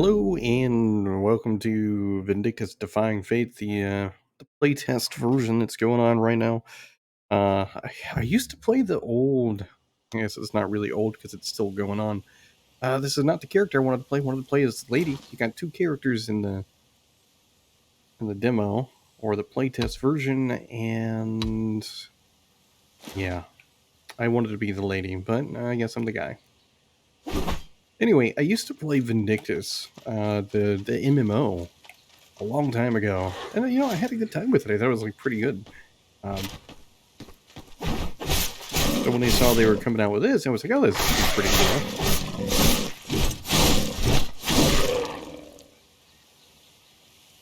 Hello and welcome to Vindictus Defying Fate, the playtest version that's going on right now. I used to play the old. I guess it's not really old because it's still going on. This is not the character I wanted to play. I wanted to play as Lady. You got two characters in the demo or the playtest version, and yeah, I wanted to be the lady, but I guess I'm the guy. Anyway, I used to play Vindictus, the MMO, a long time ago, and I had a good time with it. I thought it was like pretty good. Um, so when they saw they were coming out with this, I was like, "Oh, this is pretty cool."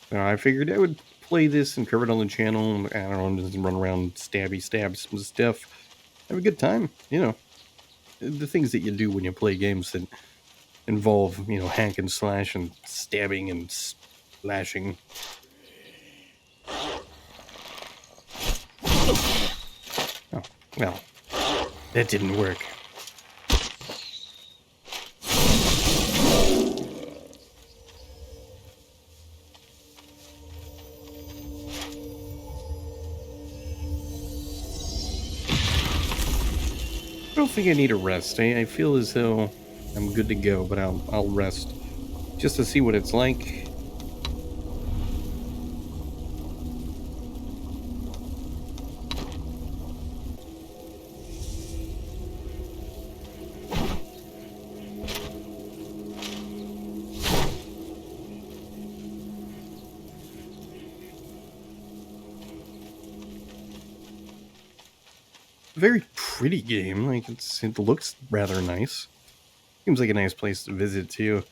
So I figured I would play this and cover it on the channel. I don't know, just run around, stab some stuff, have a good time. The things that you do when you play games that involve hack and slash and stabbing and slashing. Oh well, that didn't work. I don't think I need a rest. I feel as though I'm good to go, but I'll rest just to see what it's like. Very pretty game. Like it looks rather nice. Seems like a nice place to visit too.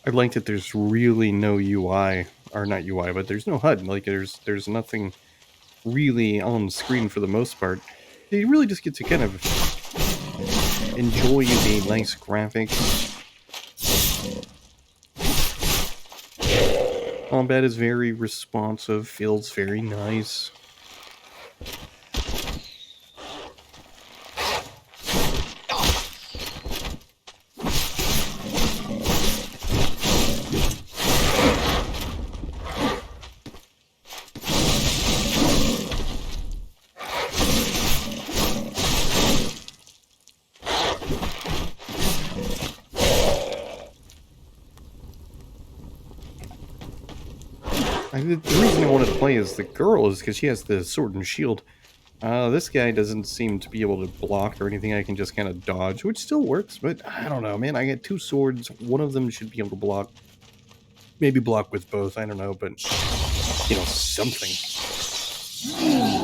I like that there's really no UI, or not UI, but there's no HUD. Like there's nothing really on screen for the most part. You really just get to kind of enjoy the nice graphics. Combat is very responsive, feels very nice. The reason I wanted to play as the girl is because she has the sword and shield. This guy doesn't seem to be able to block or anything. I can just kind of dodge, which still works, but I don't know, man. I got two swords. One of them should be able to block. Maybe block with both. I don't know, but something.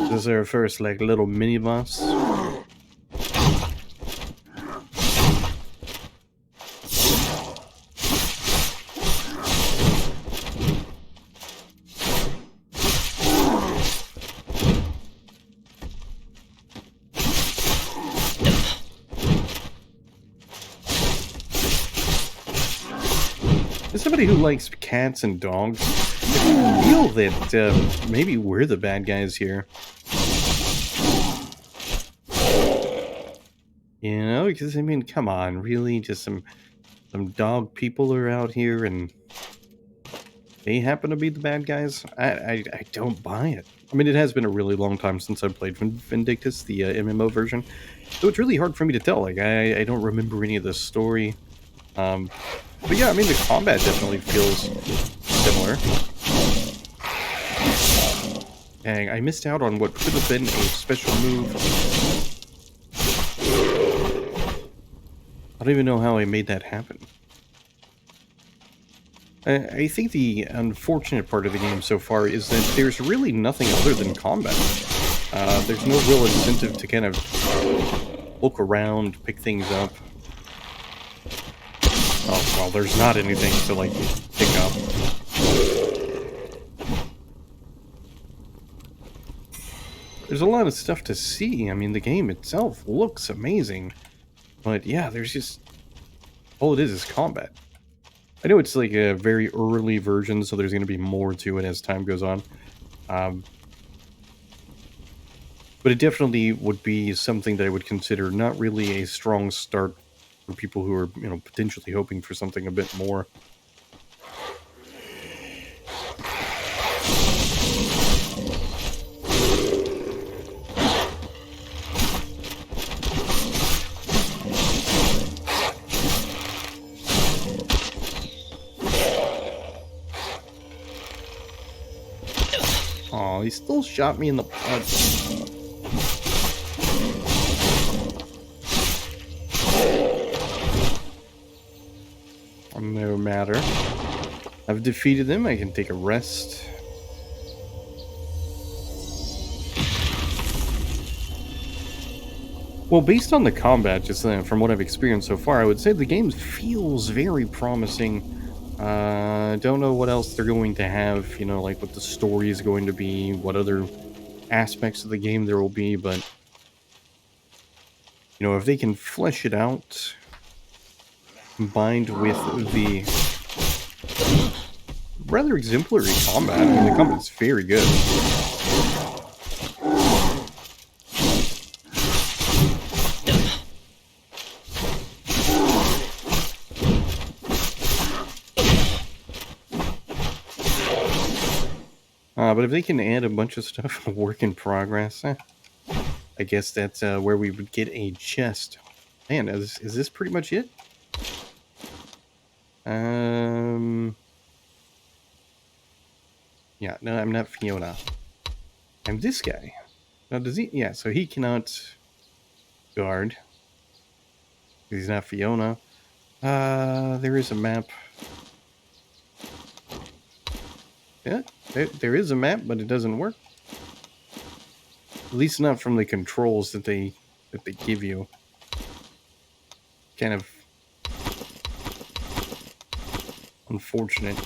This is our first little mini boss. As somebody who likes cats and dogs, I feel that maybe we're the bad guys here. Because I mean, come on, really? Just some dog people are out here and they happen to be the bad guys? I don't buy it. I mean, it has been a really long time since I played Vindictus, the MMO version, so it's really hard for me to tell. Like, I don't remember any of the story. But yeah, I mean, the combat definitely feels similar. Dang, I missed out on what could have been a special move. I don't even know how I made that happen. I think the unfortunate part of the game so far is that there's really nothing other than combat. There's no real incentive to kind of look around, pick things up. Oh, well, there's not anything to, pick up. There's a lot of stuff to see. I mean, the game itself looks amazing. But yeah, there's just... all it is combat. I know it's like a very early version, so there's going to be more to it as time goes on. But it definitely would be something that I would consider not really a strong start for people who are, potentially hoping for something a bit more. Aw, he still shot me in the butt. No matter. I've defeated them. I can take a rest. Well, based on the combat, just from what I've experienced so far, I would say the game feels very promising. Don't know what else they're going to have, like what the story is going to be, what other aspects of the game there will be, but, if they can flesh it out, combined with the rather exemplary combat, I mean, the combat's very good. But if they can add a bunch of stuff, work in progress, I guess that's where we would get a chest. Man, is this pretty much it? Yeah, no, I'm not Fiona. I'm this guy. Now, does he? Yeah, so he cannot guard. He's not Fiona. There is a map. Yeah, there is a map, but it doesn't work. At least not from the controls that they give you. Kind of unfortunate.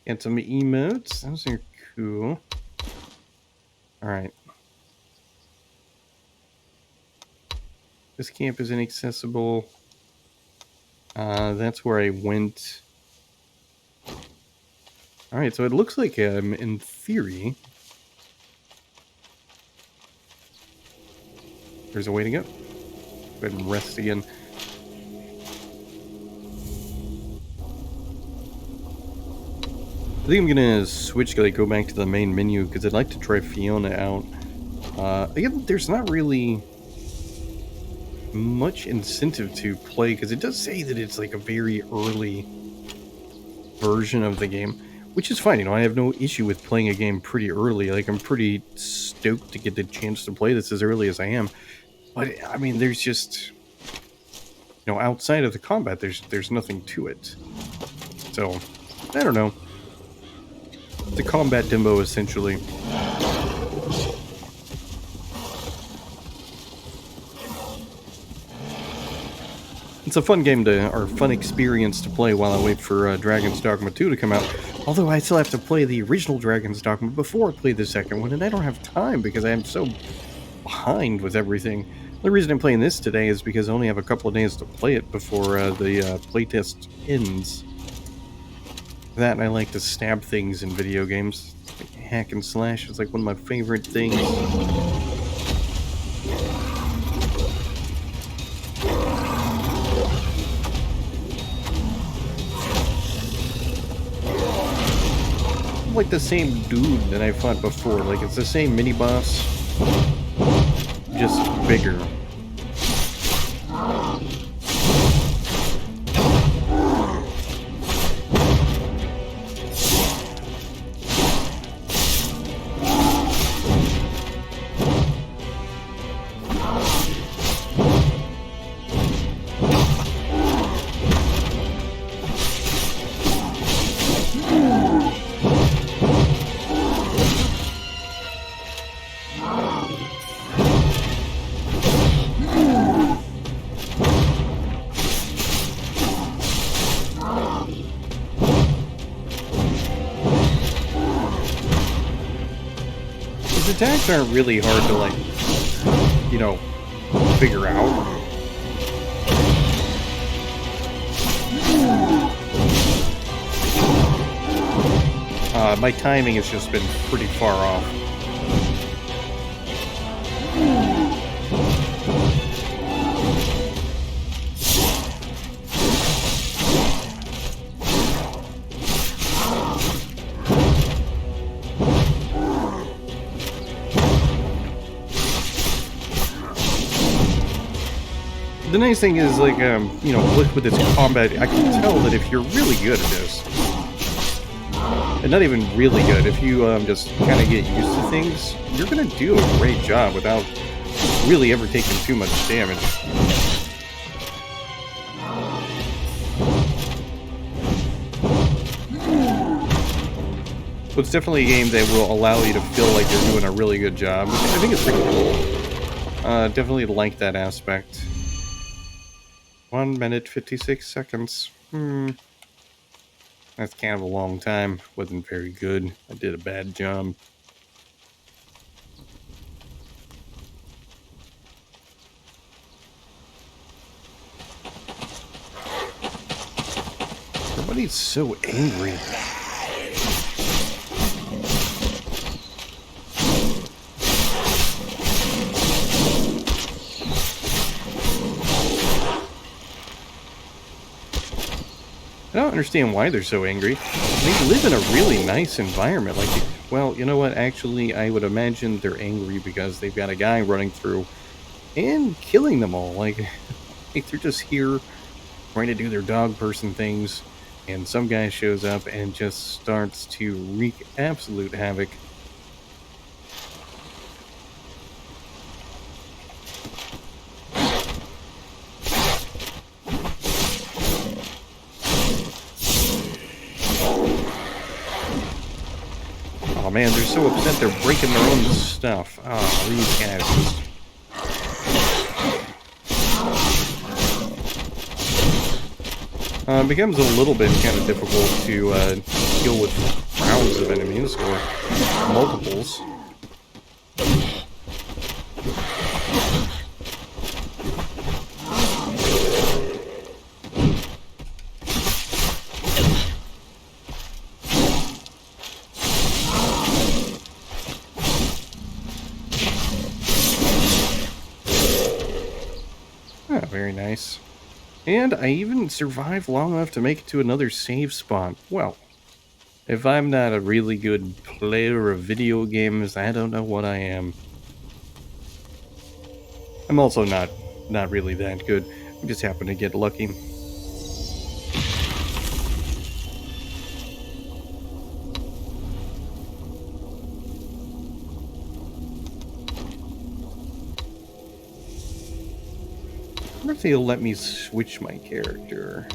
Got some emotes. Those are cool. Alright. This camp is inaccessible. That's where I went. Alright, so it looks like, in theory, there's a way to go. Go ahead and rest again. I think I'm gonna switch, go back to the main menu, because I'd like to try Fiona out. Again, there's not really much incentive to play, because it does say that it's like a very early version of the game, which is fine. I have no issue with playing a game pretty early. Like, I'm pretty stoked to get the chance to play this as early as I am. But, I mean, there's just, outside of the combat, there's nothing to it. So, I don't know. The combat demo, essentially. It's a fun game or fun experience to play while I wait for Dragon's Dogma 2 to come out. Although I still have to play the original Dragon's Dogma before I play the second one, and I don't have time because I am so behind with everything. The reason I'm playing this today is because I only have a couple of days to play it before the playtest ends. That, and I like to stab things in video games. Like hack and slash is like one of my favorite things. Like the same dude that I fought before. Like, it's the same mini boss, just bigger. Attacks aren't really hard to, like, figure out. my timing has just been pretty far off. The nice thing is, like, you know, with its combat, I can tell that if you're really good at this, and not even really good, if you just kind of get used to things, you're going to do a great job without really ever taking too much damage. So it's definitely a game that will allow you to feel like you're doing a really good job, which I think is pretty cool. Definitely like that aspect. 1 minute, 56 seconds. That's kind of a long time. Wasn't very good. I did a bad job. Everybody's so angry. I don't understand why they're so angry. They live in a really nice environment. Like, well, you know what? Actually, I would imagine they're angry because they've got a guy running through and killing them all. Like they're just here trying to do their dog person things, and some guy shows up and just starts to wreak absolute havoc. Oh man, they're so upset they're breaking their own stuff. Oh, these guys just... it becomes a little bit kind of difficult to deal with rounds of enemies, or multiples. Very nice. And I even survived long enough to make it to another save spot. Well, if I'm not a really good player of video games, I don't know what I am. I'm also not really that good. I just happen to get lucky. I wonder if they'll let me switch my character.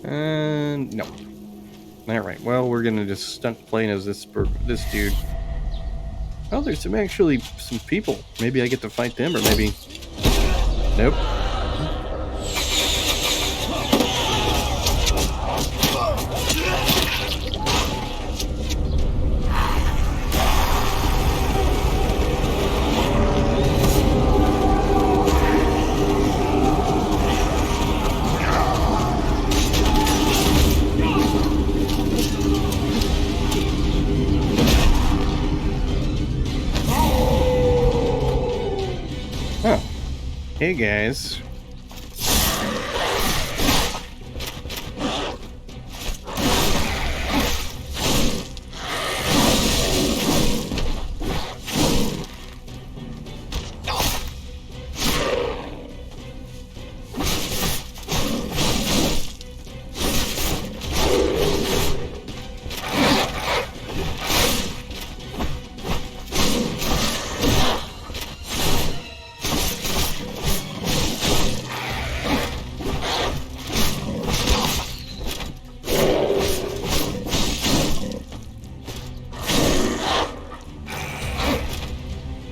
No. Alright, well, we're gonna just stuck playing as this dude. Oh, there's some people. Maybe I get to fight them, or maybe... Nope. Hey guys.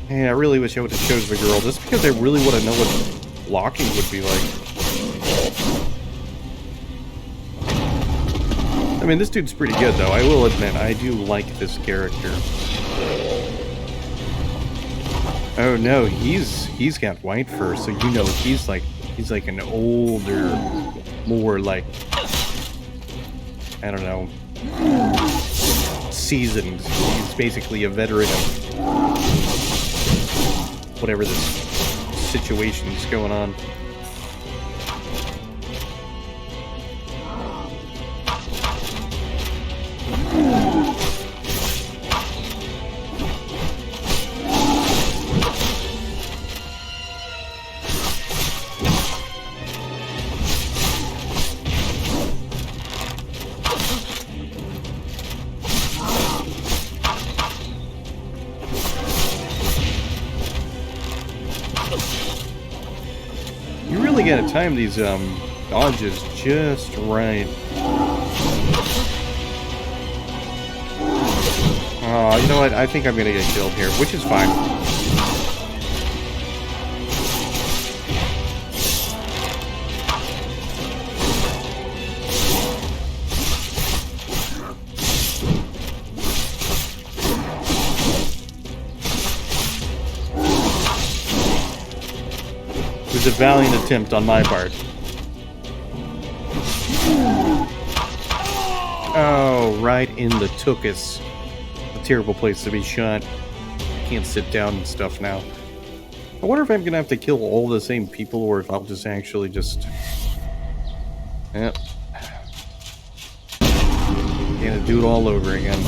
Man, I really wish I would have chose the girl, just because I really want to know what blocking would be like. I mean, this dude's pretty good, though. I will admit, I do like this character. Oh no, he's got white fur, so you know he's like an older, more like, I don't know, seasoned. He's basically a veteran of whatever this situation's going on. You really gotta time these dodges just right. Oh, you know what? I think I'm gonna get killed here, which is fine. It was a valiant attempt on my part. Oh, right in the tuchus. A terrible place to be shot. Can't sit down and stuff now. I wonder if I'm gonna have to kill all the same people, or if I'll just actually just... Yep. Gonna do it all over again.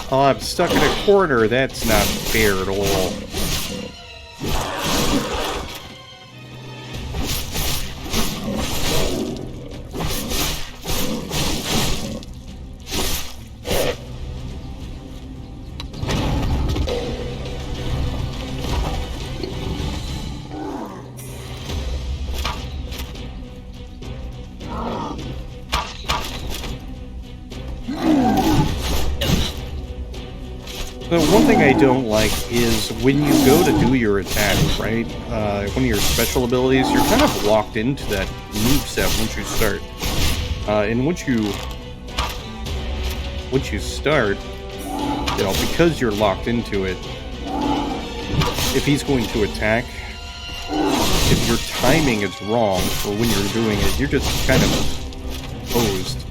Oh, I'm stuck in a corner. That's not fair at all. The one thing I don't like is when you go to do your attack, right? One of your special abilities, you're kind of locked into that moveset once you start. And once you start, you know, because you're locked into it, if he's going to attack, if your timing is wrong for when you're doing it, you're just kind of posed.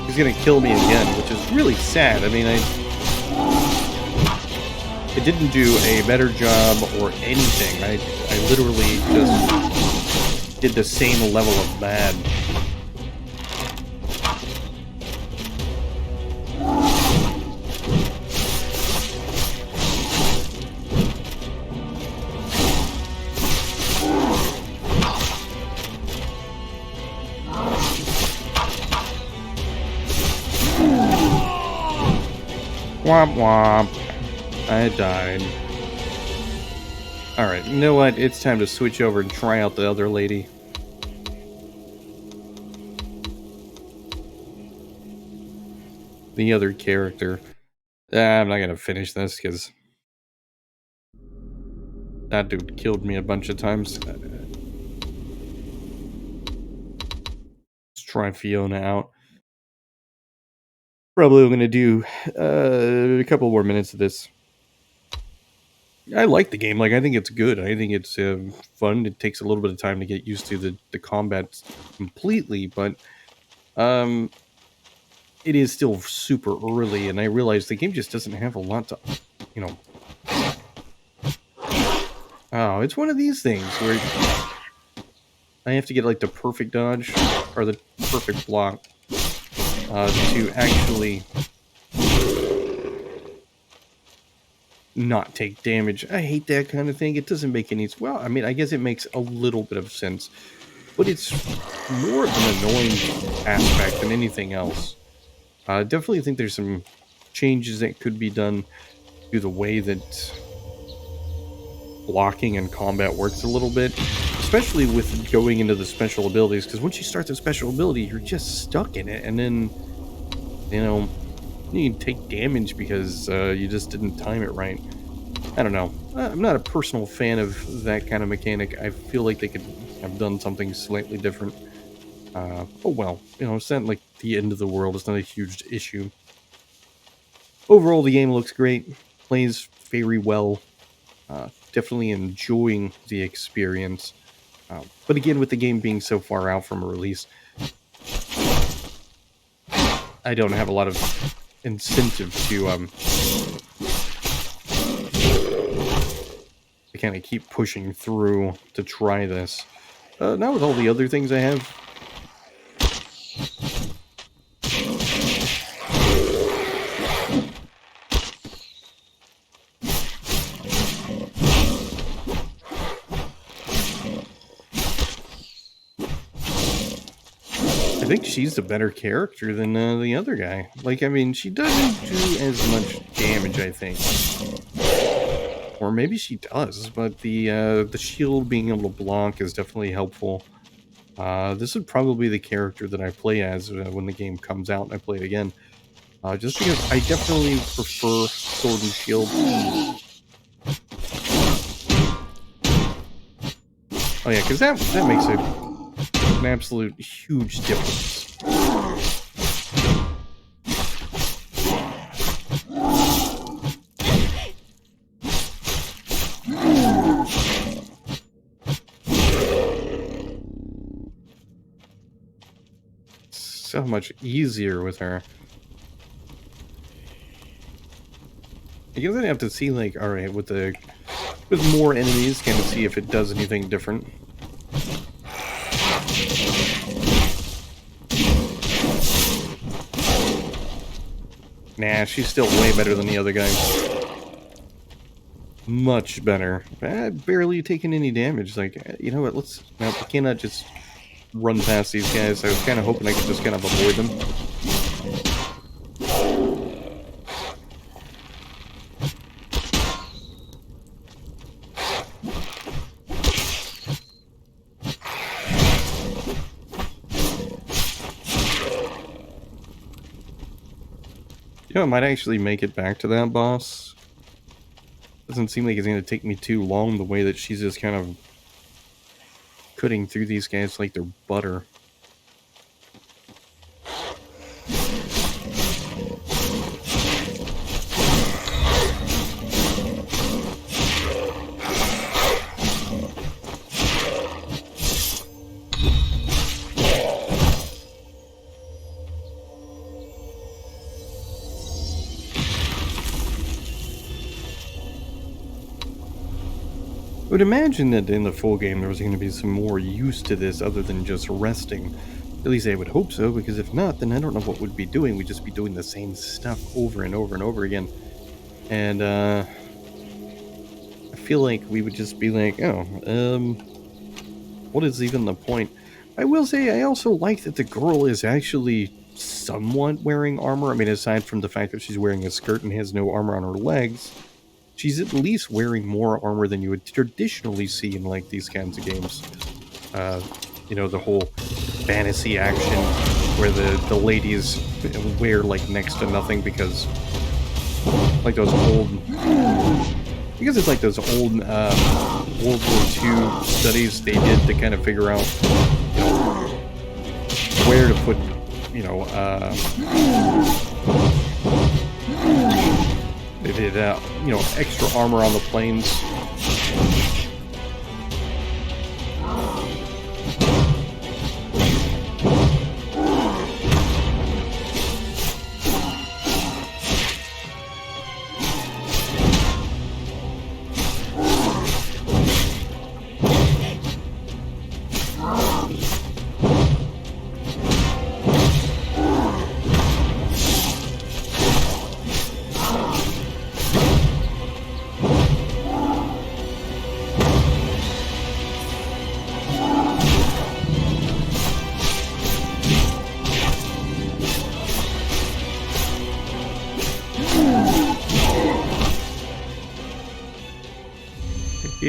He's gonna kill me again, which is really sad. I mean, it didn't do a better job or anything. I literally just did the same level of bad. Womp womp. I died. Alright, you know what? It's time to switch over and try out the other lady. The other character. I'm not gonna finish this because that dude killed me a bunch of times. Let's try Fiona out. Probably going to do a couple more minutes of this. I like the game. Like, I think it's good. I think it's fun. It takes a little bit of time to get used to the combat completely, but it is still super early, and I realize the game just doesn't have a lot to, you know. Oh, it's one of these things where I have to get like the perfect dodge or the perfect block to actually not take damage. I hate that kind of thing. It doesn't make any... Well, I mean, I guess it makes a little bit of sense. but it's more of an annoying aspect than anything else. I definitely think there's some changes that could be done to the way that blocking and combat works a little bit, especially with going into the special abilities, because once you start the special ability, you're just stuck in it, and then, you know, you can take damage because you just didn't time it right. I don't know. I'm not a personal fan of that kind of mechanic. I feel like they could have done something slightly different. Oh well, it's not like the end of the world. It's not a huge issue. Overall, the game looks great. Plays very well. Definitely enjoying the experience. But again, with the game being so far out from a release, I don't have a lot of incentive to kind of keep pushing through to try this. Not with all the other things I have. I think she's a better character than the other guy. Like, I mean, she doesn't do as much damage, I think. Or maybe she does, but the shield being able to block is definitely helpful. This would probably be the character that I play as when the game comes out and I play it again. Just because I definitely prefer Sword and Shield. Oh yeah, because that makes an absolute huge difference. So much easier with her. I guess I'd have to see, like, alright, with more enemies, kind of see if it does anything different. Nah, she's still way better than the other guy. Much better. Barely taking any damage. Like, you know what, no, we cannot just run past these guys. I was kind of hoping I could just kind of avoid them. You know, I might actually make it back to that boss. Doesn't seem like it's going to take me too long, the way that she's just kind of cutting through these guys like they're butter. I would imagine that in the full game there was going to be some more use to this other than just resting. At least I would hope so, because if not, then I don't know what we'd be doing. We'd just be doing the same stuff over and over and over again. And, I feel like we would just be like, oh, what is even the point? I will say, I also like that the girl is actually somewhat wearing armor. I mean, aside from the fact that she's wearing a skirt and has no armor on her legs, she's at least wearing more armor than you would traditionally see in, like, these kinds of games. You know, the whole fantasy action where the ladies wear, like, next to nothing because, like, those old... Because it's like those old World War II studies they did to kind of figure out, you know, where to put, you know, they did, you know, extra armor on the planes.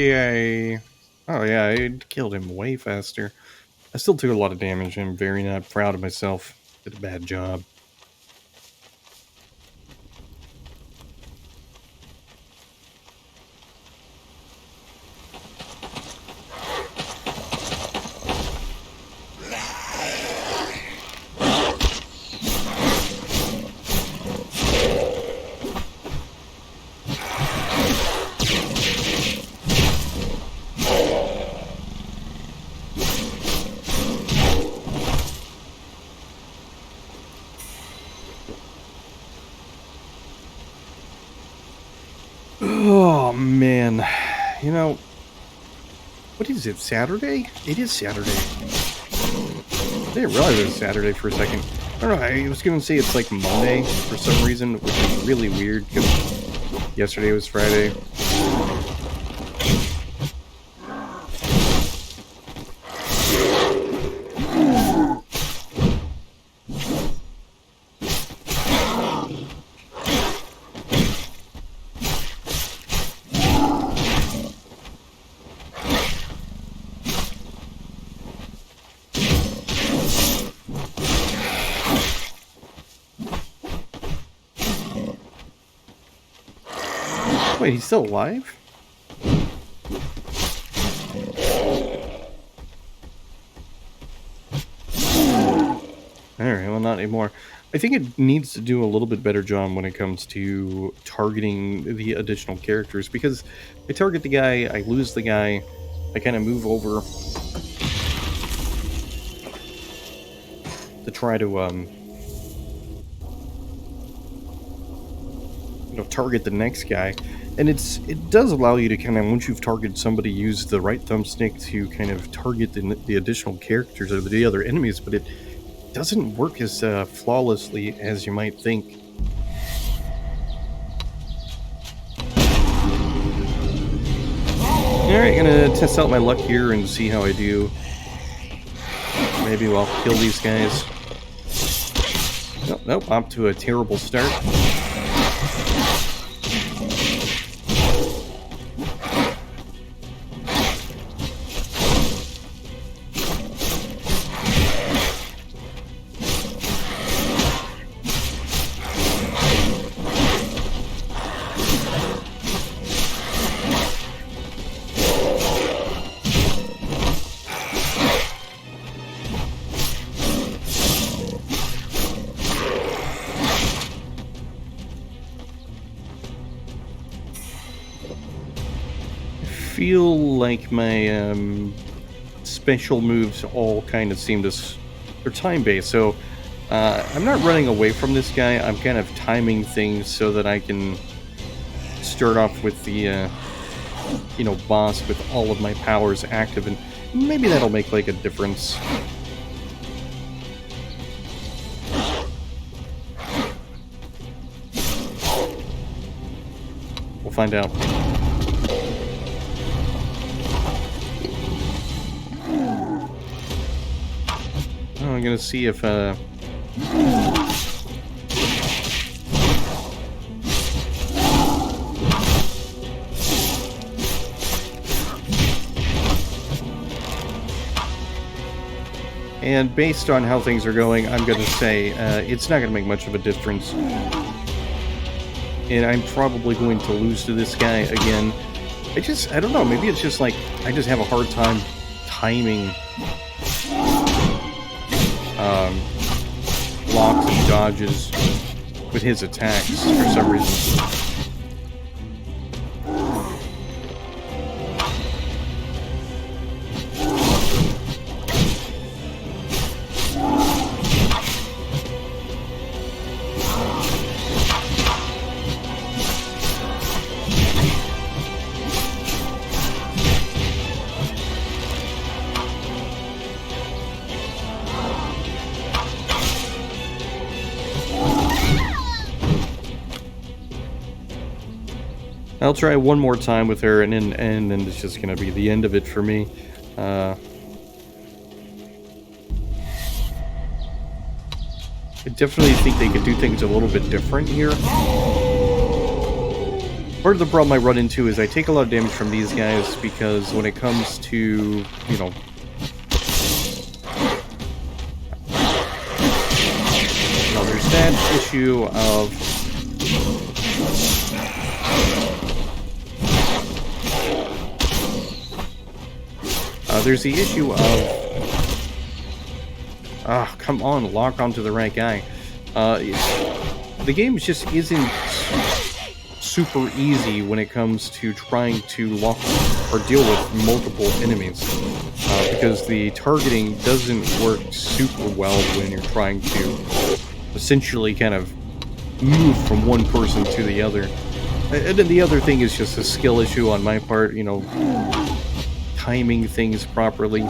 Yay. Oh yeah, I killed him way faster. I still took a lot of damage. I'm very not proud of myself. Did a bad job. Oh man. You know, what is it, Saturday? It is Saturday. I didn't realize it was Saturday for a second. I don't know, I was gonna say it's like Monday for some reason, which is really weird because yesterday was Friday. Wait, he's still alive? Alright, well, not anymore. I think it needs to do a little bit better job when it comes to targeting the additional characters, because I target the guy, I lose the guy, I kind of move over to try to, target the next guy. And it does allow you to kind of, once you've targeted somebody, use the right thumbstick to kind of target the additional characters or the other enemies, but it doesn't work as flawlessly as you might think. Alright, gonna test out my luck here and see how I do. Maybe I'll kill these guys. Nope, I'm to a terrible start. Feel like my special moves all kind of seem to they're time based, so I'm not running away from this guy. I'm kind of timing things so that I can start off with the boss with all of my powers active, and maybe that'll make like a difference. We'll find out. I'm gonna see if and based on how things are going, I'm gonna say it's not gonna make much of a difference, and I'm probably going to lose to this guy again. I don't know, maybe it's just like I just have a hard time timing blocks and dodges with his attacks for some reason. I'll try one more time with her, and then it's just going to be the end of it for me. I definitely think they could do things a little bit different here. part of the problem I run into is I take a lot of damage from these guys because when it comes to, you know, there's that issue of there's the issue of come on, lock onto the right guy. The game just isn't super easy when it comes to trying to lock or deal with multiple enemies because the targeting doesn't work super well when you're trying to essentially kind of move from one person to the other. And then the other thing is just a skill issue on my part, you know, timing things properly.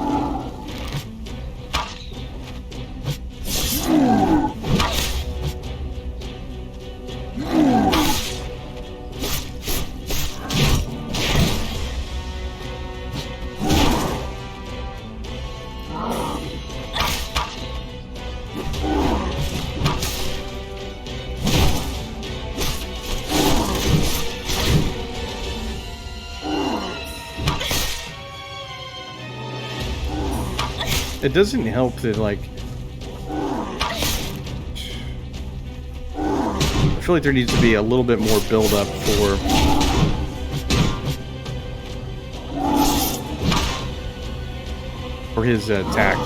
It doesn't help that, like, I feel like there needs to be a little bit more build-up for his attack.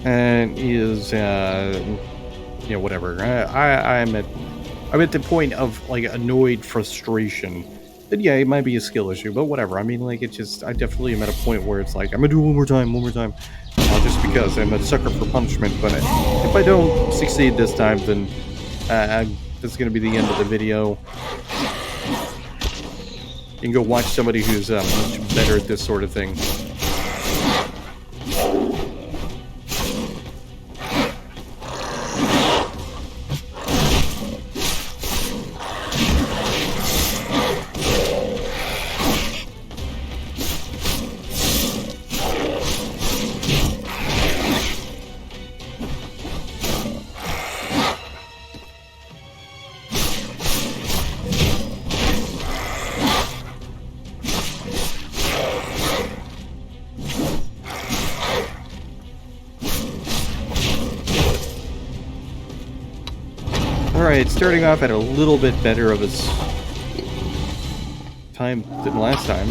And is yeah, whatever. I'm at the point of like annoyed frustration. And yeah, it might be a skill issue, but whatever. I mean, like, it just, I definitely am at a point where it's like, I'm gonna do it one more time, just because I'm a sucker for punishment. But if I don't succeed this time, then this is gonna be the end of the video. You can go watch somebody who's much better at this sort of thing. Alright, starting off at a little bit better of a time than last time.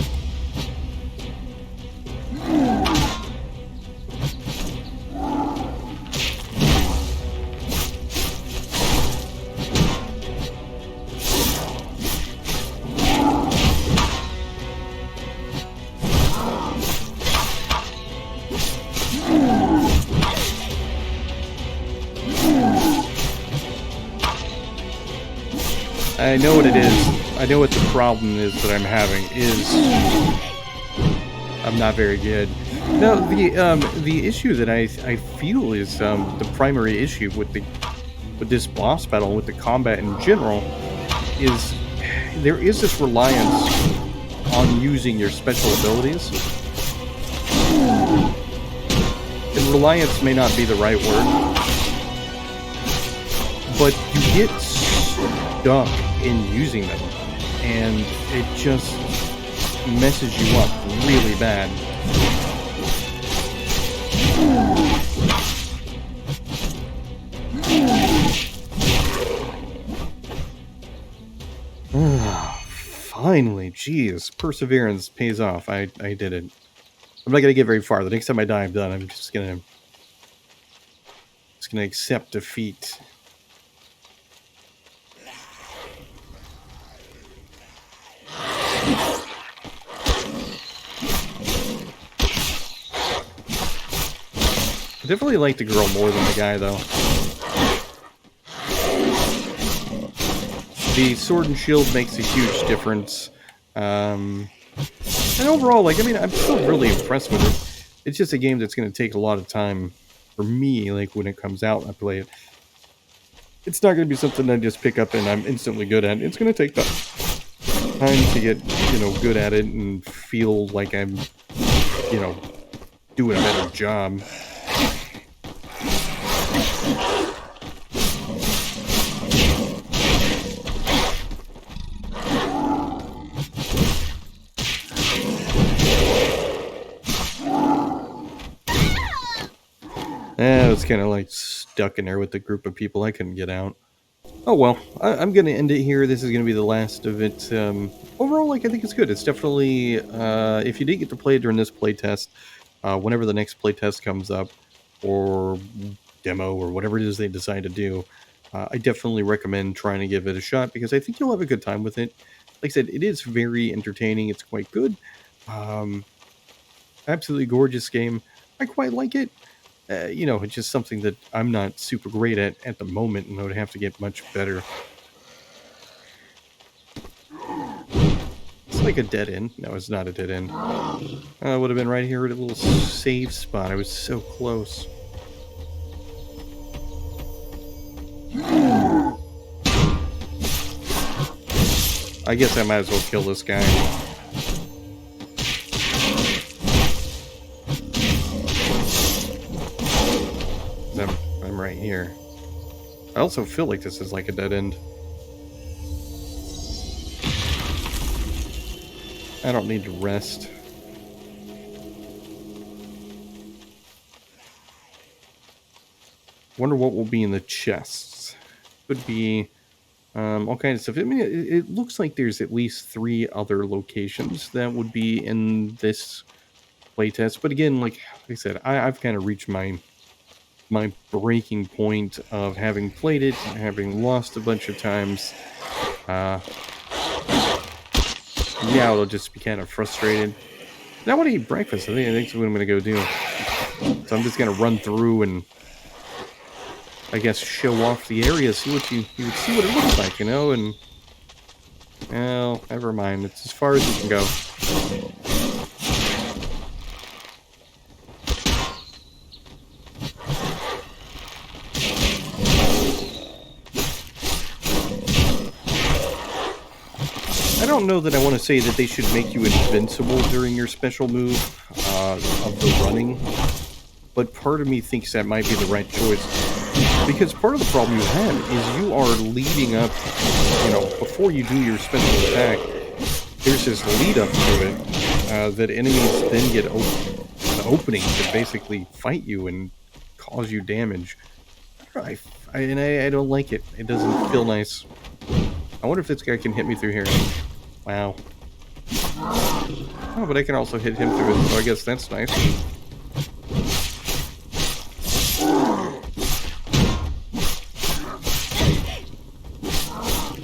I know what it is. I know what the problem is that I'm having is I'm not very good. No, the issue that I feel is the primary issue with this boss battle, with the combat in general, is there is this reliance on using your special abilities. And reliance may not be the right word, but you get stuck in using them, and it just messes you up really bad. Finally, jeez, perseverance pays off. I did it. I'm not gonna get very far. The next time I die, I'm done. I'm just gonna accept defeat. I definitely like the girl more than the guy, though. The sword and shield makes a huge difference. And overall, like, I mean, I'm still really impressed with it. it's just a game that's going to take a lot of time for me. Like when it comes out, I play it. It's not going to be something I just pick up and I'm instantly good at. It's going to take time to get, good at it and feel like I'm, doing a better job. I was kind of like stuck in there with a group of people. I couldn't get out. Oh well, I'm going to end it here. This is going to be the last of it. Overall, like, I think it's good. It's definitely, if you didn't get to play it during this playtest, whenever the next playtest comes up, or demo, or whatever it is they decide to do, I definitely recommend trying to give it a shot, because I think you'll have a good time with it. Like I said, it is very entertaining. It's quite good. Absolutely gorgeous game. I quite like it. It's just something that I'm not super great at the moment, and I would have to get much better. It's like a dead end. No, it's not a dead end. I would have been right here at a little save spot. I was so close. I guess I might as well kill this guy. I'm right here. I also feel like this is like a dead end. I don't need to rest. Wonder what will be in the chests. Could be all kinds of stuff. I mean, it looks like there's at least 3 other locations that would be in this playtest. But again, like I said, I've kind of reached my breaking point of having played it, having lost a bunch of times. Yeah, it'll just be kind of frustrated. Now I want to eat breakfast. I think that's what I'm going to go do. So I'm just going to run through and, I guess, show off the area, see what you would see what it looks like, and, well, never mind. It's as far as you can go. I don't know that I want to say that they should make you invincible during your special move of the running, but part of me thinks that might be the right choice, because part of the problem you have is you are leading up, before you do your special attack, there's this lead up to it that enemies then get an opening to basically fight you and cause you damage. I don't like it. It doesn't feel nice. I wonder if this guy can hit me through here. Wow. Oh, but I can also hit him through it, so I guess that's nice.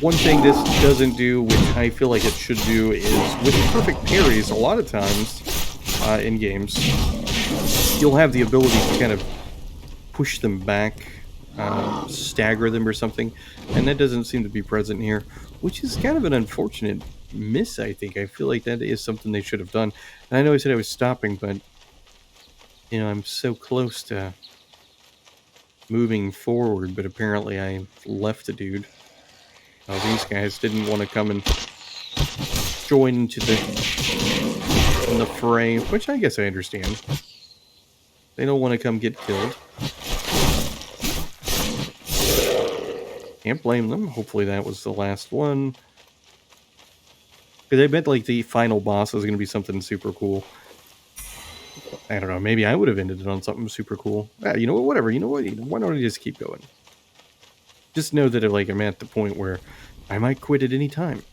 One thing this doesn't do, which I feel like it should do, is with perfect parries, a lot of times in games, you'll have the ability to kind of push them back, stagger them or something, and that doesn't seem to be present here, which is kind of an unfortunate miss, I think. I feel like that is something they should have done. And I know I said I was stopping, but, I'm so close to moving forward, but apparently I left a dude. Oh, these guys didn't want to come and join into in the fray, which I guess I understand. They don't want to come get killed. Can't blame them. Hopefully that was the last one. Because I bet, like, the final boss is going to be something super cool. I don't know. Maybe I would have ended it on something super cool. You know what? Whatever. You know what? Why don't I just keep going? Just know that, like, I'm at the point where I might quit at any time.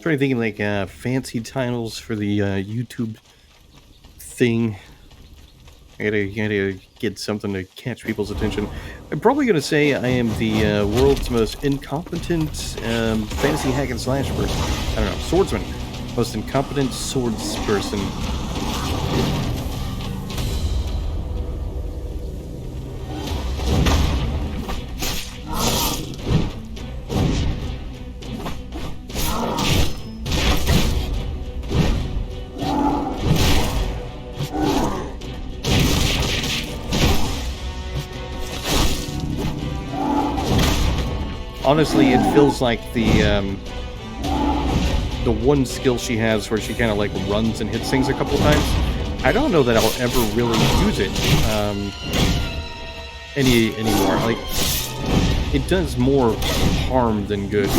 Trying to think of like fancy titles for the YouTube thing. I gotta get something to catch people's attention. I'm probably gonna say I am the world's most incompetent fantasy hack and slash person. I don't know, swordsman. Most incompetent swords person. Honestly, it feels like the one skill she has where she kind of like runs and hits things a couple times. I don't know that I'll ever really use it anymore. Like, it does more harm than good.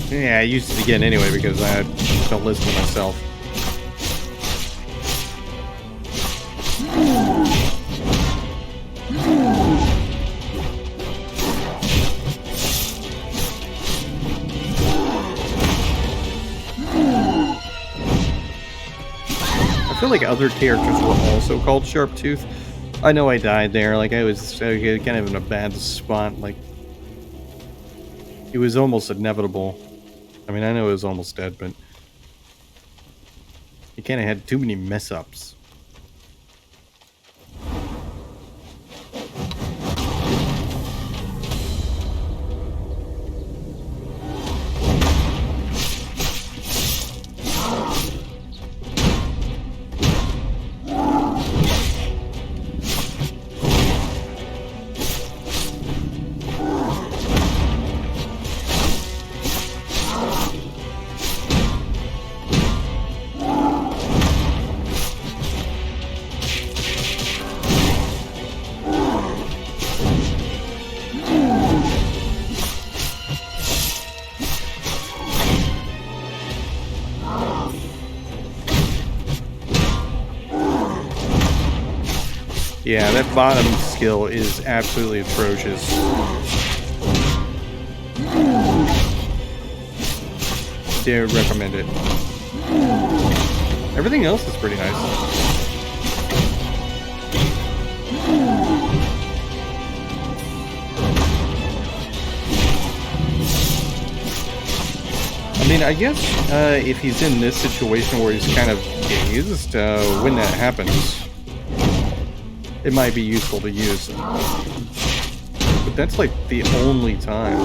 Yeah, I used it again anyway because I don't listen to myself. I feel like other characters were also called Sharptooth. I know I died there, like I was kind of in a bad spot, like it was almost inevitable. I mean, I know it was almost dead, but you kind of had too many mess-ups. Yeah, that bottom skill is absolutely atrocious. Dare recommend it. Everything else is pretty nice. I mean, I guess if he's in this situation where he's kind of dazed, when that happens, it might be useful to use. But that's like the only time.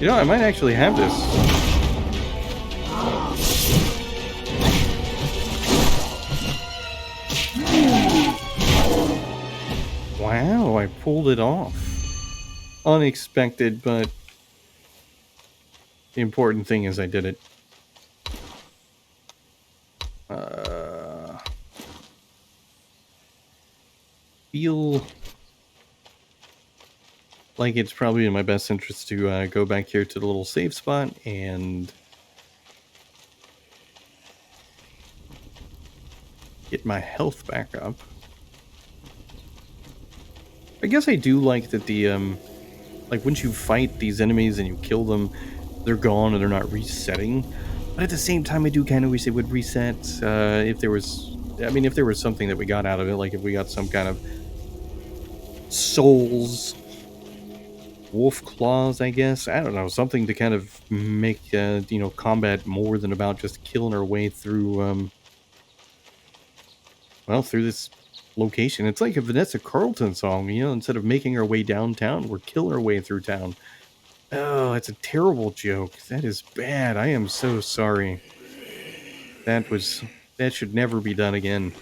You know, I might actually have this. Wow, I pulled it off. Unexpected, but the important thing is I did it. Feel like it's probably in my best interest to go back here to the little save spot and get my health back up. I guess I do like that the like once you fight these enemies and you kill them, they're gone and they're not resetting. But at the same time, I do kind of wish it would reset if there was, I mean, if there was something that we got out of it, like if we got some kind of souls, wolf claws, I guess. I don't know, something to kind of make, you know, combat more than about just killing our way through, well, through this location. It's like a Vanessa Carlton song, you know, instead of making our way downtown, we're killing our way through town. Oh, it's a terrible joke. That is bad. I am so sorry. That should never be done again.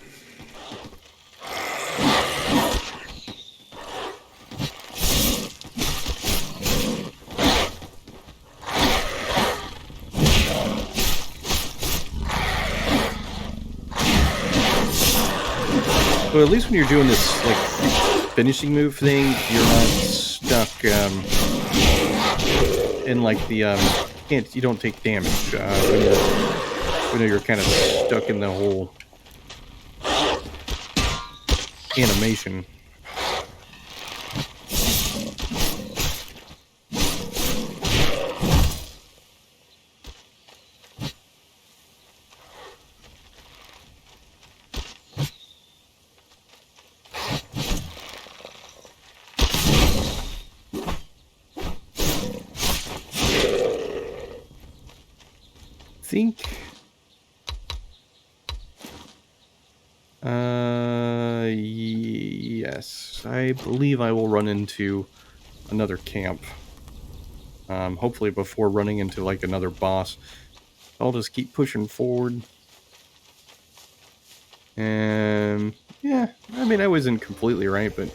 So at least when you're doing this, like, finishing move thing, you're not stuck, in, like, the, you don't take damage, when you're kind of stuck in the whole animation. Think yes, I believe I will run into another camp, hopefully before running into like another boss. I'll just keep pushing forward, and yeah, I mean, I wasn't completely right, but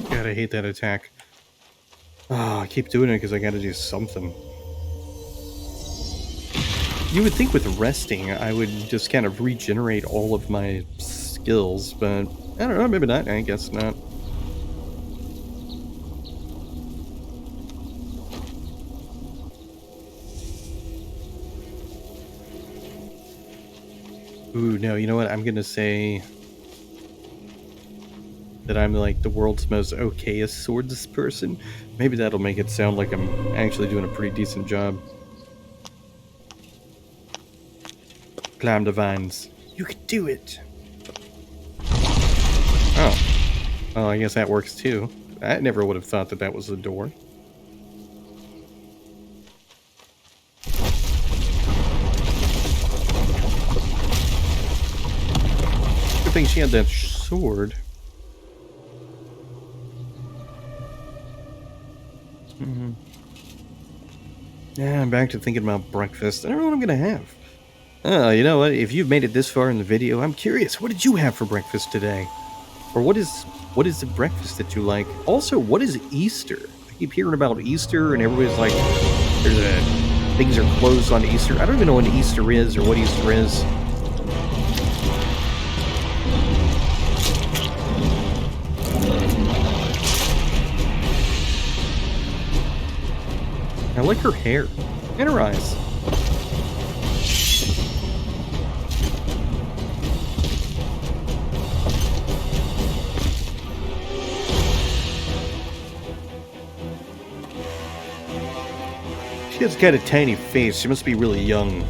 God, I hate that attack. Oh, I keep doing it because I gotta do something. You would think with resting, I would just kind of regenerate all of my skills, but I don't know, maybe not, I guess not. Ooh, no, you know what, I'm gonna say that I'm like the world's most okayest swords person. Maybe that'll make it sound like I'm actually doing a pretty decent job. Climb the vines. You can do it! Oh. Well, I guess that works too. I never would have thought that that was the door. Good thing she had that sword. Yeah, I'm back to thinking about breakfast. I don't know what I'm gonna have. You know what? If you've made it this far in the video, I'm curious. What did you have for breakfast today? Or what is the breakfast that you like? Also, what is Easter? I keep hearing about Easter, and everybody's like, things are closed on Easter. I don't even know when Easter is or what Easter is. I like her hair and her eyes. She has got a tiny face. She must be really young.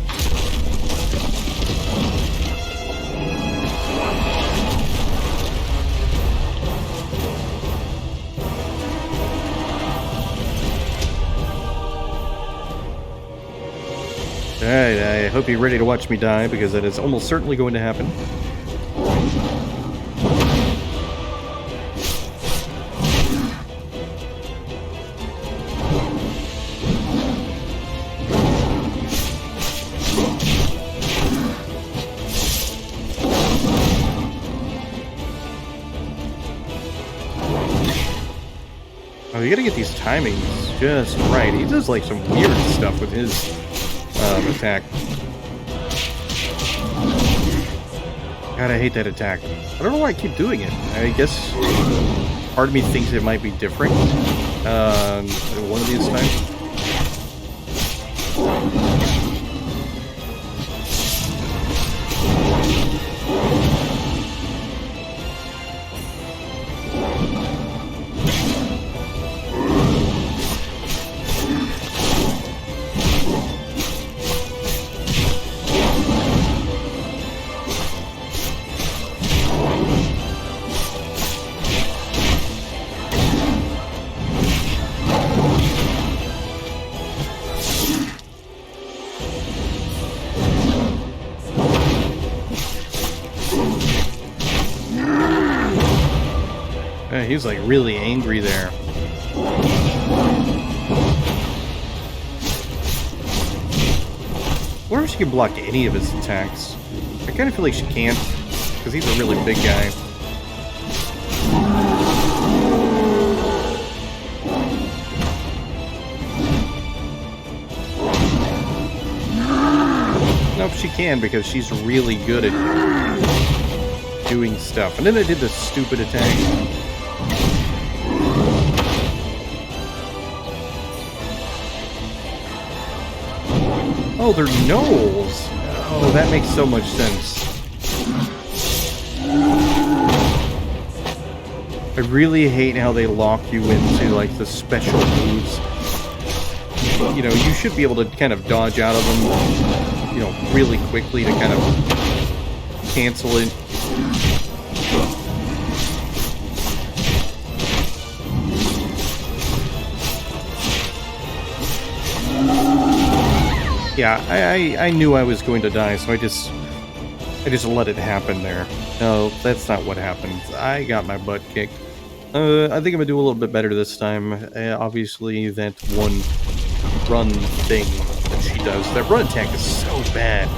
Alright, I hope you're ready to watch me die, because that is almost certainly going to happen. Oh, you gotta get these timings just right. He does like some weird stuff with his attack. God, I hate that attack. I don't know why I keep doing it. I guess Part of me thinks it might be different one of these times. He's like really angry there. I wonder if she can block any of his attacks. I kind of feel like she can't, because he's a really big guy. Nope, she can, because she's really good at doing stuff. And then I did the stupid attack. Oh, they're gnolls. Oh, that makes so much sense. I really hate how they lock you into, like, the special moves. You know, you should be able to kind of dodge out of them, you know, really quickly to kind of cancel it. Yeah, I knew I was going to die, so I just let it happen there. No, that's not what happened. I got my butt kicked. I think I'm gonna do a little bit better this time. Obviously, that one run thing that she does, that run attack is so bad.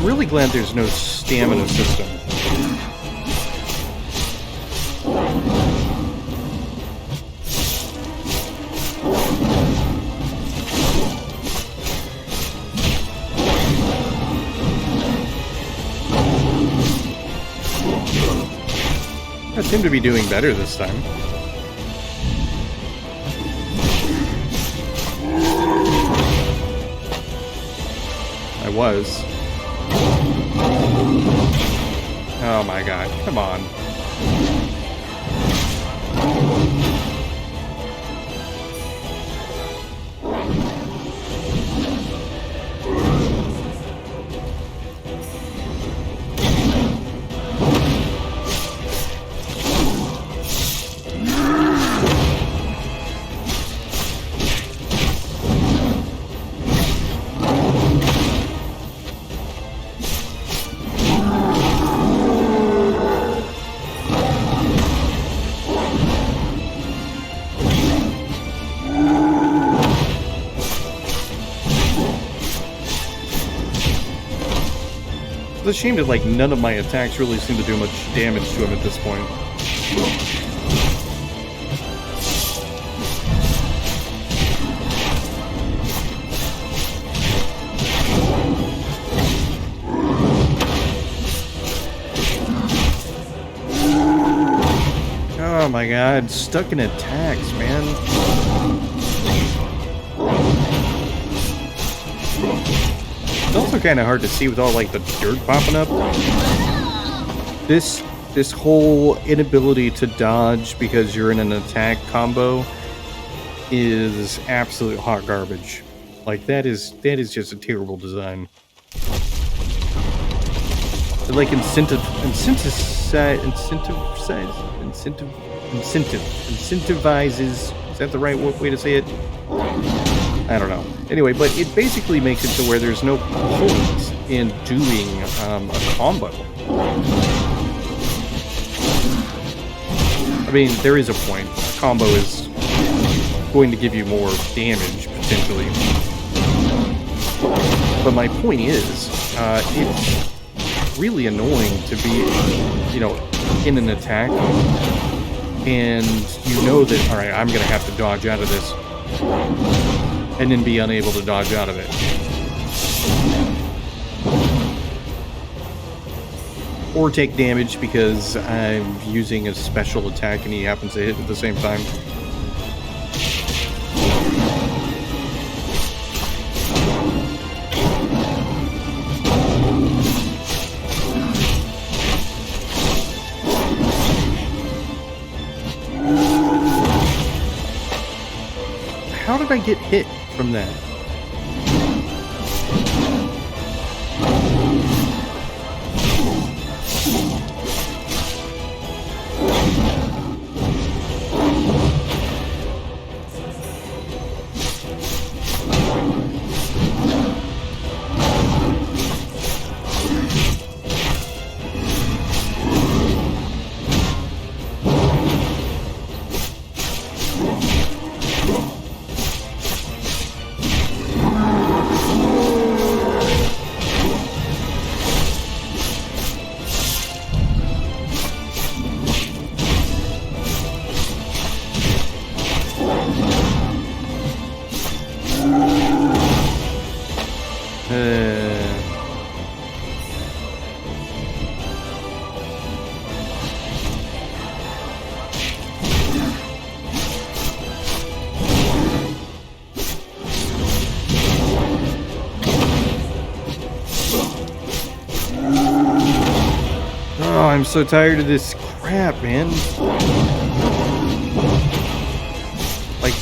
Really glad there's no stamina system. I seem to be doing better this time. I was. Oh my god, come on. It's a shame that, like, none of my attacks really seem to do much damage to him at this point. Oh my god, stuck in attacks, man. It's also kind of hard to see with all, like, the dirt popping up. This whole inability to dodge because you're in an attack combo is absolute hot garbage. Like, that is just a terrible design. It, like, incentivizes, is that the right way to say it? I don't know. Anyway, but it basically makes it to where there's no point in doing a combo. I mean, there is a point. A combo is going to give you more damage, potentially. But my point is, it's really annoying to be, in an attack, and you know that, alright, I'm going to have to dodge out of this, and then be unable to dodge out of it. Or take damage because I'm using a special attack and he happens to hit at the same time. How did I get hit from that? I'm so tired of this crap, man. Like,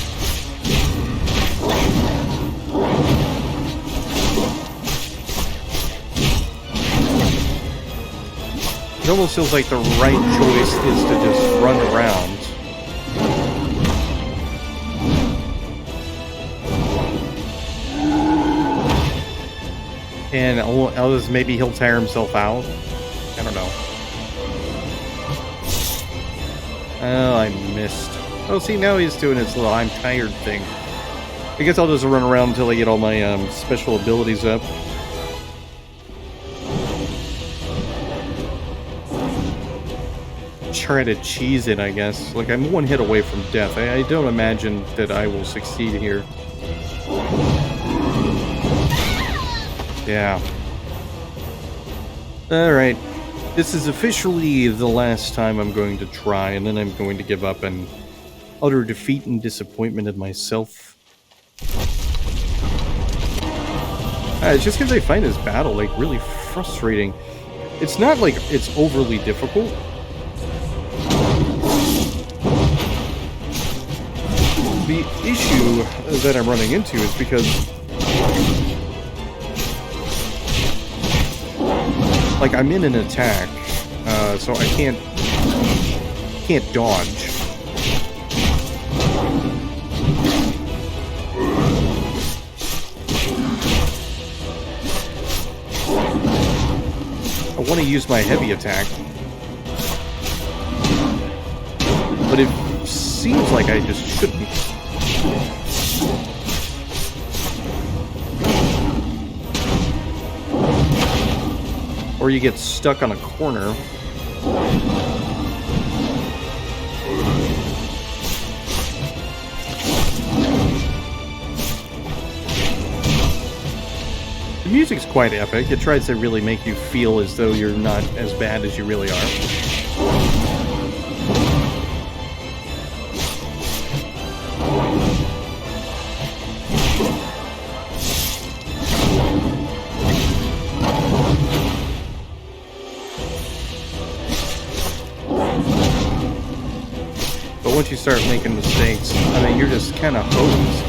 it almost feels like the right choice is to just run around. And else maybe he'll tire himself out. I don't know. Oh, I missed. Oh, see, now he's doing his little I'm tired thing. I guess I'll just run around until I get all my special abilities up. Try to cheese it, I guess. Like, I'm one hit away from death. I don't imagine that I will succeed here. Yeah. Alright. This is officially the last time I'm going to try, and then I'm going to give up in utter defeat and disappointment in myself. It's just because I find this battle, like, really frustrating. It's not like it's overly difficult. The issue that I'm running into is because, like, I'm in an attack, so I can't dodge. I want to use my heavy attack, but it seems like I just shouldn't. Or you get stuck on a corner. The music's quite epic. It tries to really make you feel as though you're not as bad as you really are. But once you start making mistakes, I mean, you're just kind of hosed.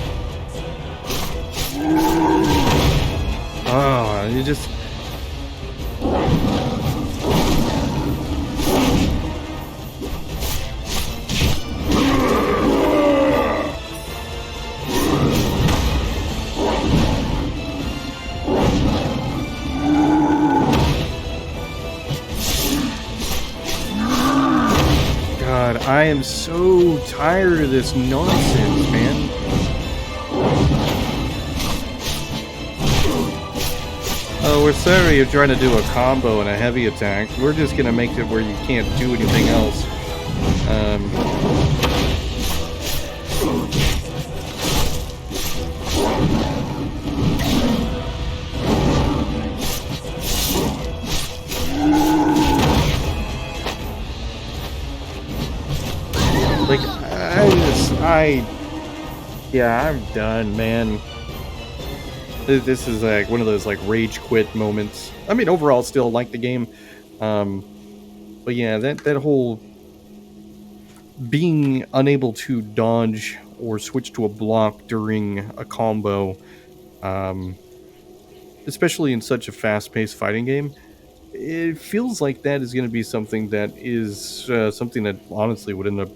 Oh, you just... God, I am so tired of this nonsense, man. Oh, we're sorry you're trying to do a combo and a heavy attack. We're just gonna make it where you can't do anything else. Like, yeah, I'm done, man. This is like one of those like rage quit moments. I mean, overall, still like the game, um, but yeah, that whole being unable to dodge or switch to a block during a combo, um, especially in such a fast-paced fighting game, it feels like that is going to be something that is something that honestly would end up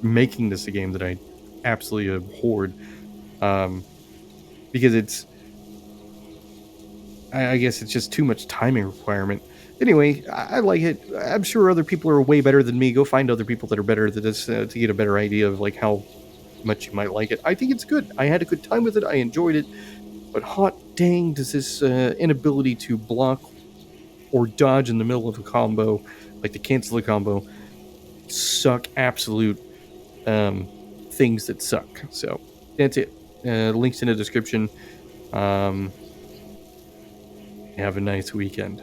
making this a game that I absolutely abhorred. Um, because I guess it's just too much timing requirement. Anyway, I like it. I'm sure other people are way better than me. Go find other people that are better than this to get a better idea of like how much you might like it. I think it's good. I had a good time with it. I enjoyed it. But hot dang, does this inability to block or dodge in the middle of a combo, like to cancel the combo, suck absolute things that suck. So that's it. Links in the description. Um, have a nice weekend.